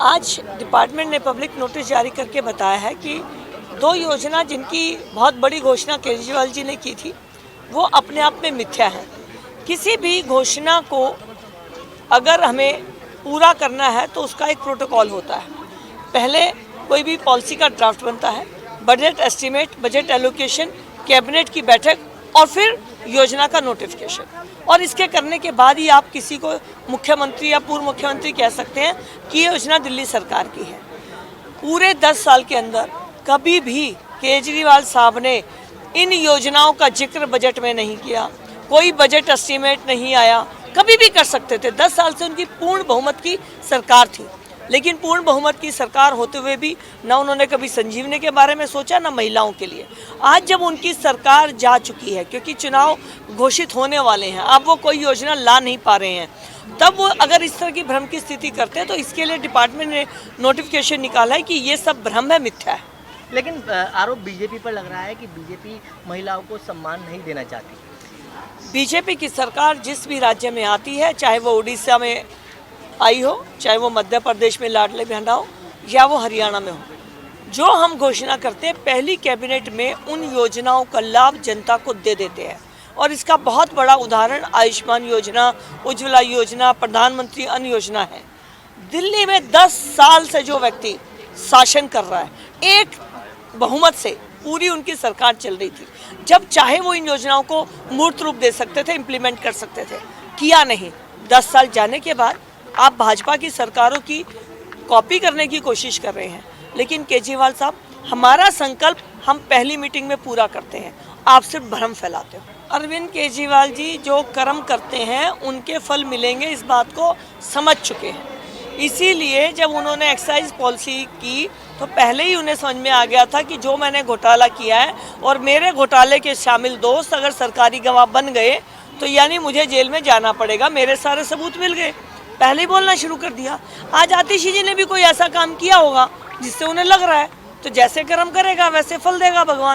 आज डिपार्टमेंट ने public notice जारी करके बताया है कि 2 योजना जिनकी बहुत बड़ी घोषणा केजरीवाल जी ने की थी वो अपने आप में मिथ्या है। किसी भी घोषणा को अगर हमें पूरा करना है तो उसका एक प्रोटोकॉल होता है। पहले कोई भी पॉलिसी का ड्राफ्ट बनता है, budget estimate, budget allocation, cabinet की बैठक और फिर योजना का नोटिफिकेशन। और इसके करने के बाद ही आप किसी को मुख्यमंत्री या पूर्व मुख्यमंत्री कह सकते हैं कि ये योजना दिल्ली सरकार की है। पूरे 10 साल के अंदर कभी भी केजरीवाल साहब ने इन योजनाओं का जिक्र बजट में नहीं किया, कोई बजट एस्टीमेट नहीं आया। कभी भी कर सकते थे। 10 साल से उनकी पूर्ण बहुमत की सरकार थी, लेकिन पूर्ण बहुमत की सरकार होते हुए भी ना उन्होंने कभी संजीवनी के बारे में सोचा, ना महिलाओं के लिए। आज जब उनकी सरकार जा चुकी है, क्योंकि चुनाव घोषित होने वाले हैं, अब वो कोई योजना ला नहीं पा रहे हैं, तब वो अगर इस तरह की भ्रम की स्थिति करते हैं तो इसके लिए डिपार्टमेंट ने नोटिफिकेशन निकाला है कि ये सब भ्रम है, मिथ्या है। लेकिन आरोप बीजेपी पर लग रहा है कि बीजेपी महिलाओं को सम्मान नहीं देना चाहती। बीजेपी की सरकार जिस भी राज्य में आती है, चाहे वो उड़ीसा में आई हो, चाहे वो मध्य प्रदेश में लाडले बहना हो, या वो हरियाणा में हो, जो हम घोषणा करते हैं पहली कैबिनेट में उन योजनाओं का लाभ जनता को दे देते हैं। और इसका बहुत बड़ा उदाहरण आयुष्मान योजना, उज्ज्वला योजना, प्रधानमंत्री अन्न योजना है। दिल्ली में 10 साल से जो व्यक्ति शासन कर रहा है, एक बहुमत से पूरी उनकी सरकार चल रही थी, जब चाहे वो इन योजनाओं को मूर्त रूप दे सकते थे, इम्प्लीमेंट कर सकते थे, किया नहीं। 10 साल जाने के बाद आप भाजपा की सरकारों की कॉपी करने की कोशिश कर रहे हैं। लेकिन केजरीवाल साहब, हमारा संकल्प हम पहली मीटिंग में पूरा करते हैं, आप सिर्फ भ्रम फैलाते हो। अरविंद केजरीवाल जी जो कर्म करते हैं उनके फल मिलेंगे, इस बात को समझ चुके हैं। इसीलिए जब उन्होंने एक्साइज पॉलिसी की तो पहले ही उन्हें समझ में आ गया था कि जो मैंने घोटाला किया है और मेरे घोटाले के शामिल दोस्त अगर सरकारी गवाह बन गए तो यानी मुझे जेल में जाना पड़ेगा। मेरे सारे सबूत मिल गए, पहले ही बोलना शुरू कर दिया। आज आतिशी जी ने भी कोई ऐसा काम किया होगा जिससे उन्हें लग रहा है, तो जैसे कर्म करेगा वैसे फल देगा भगवान।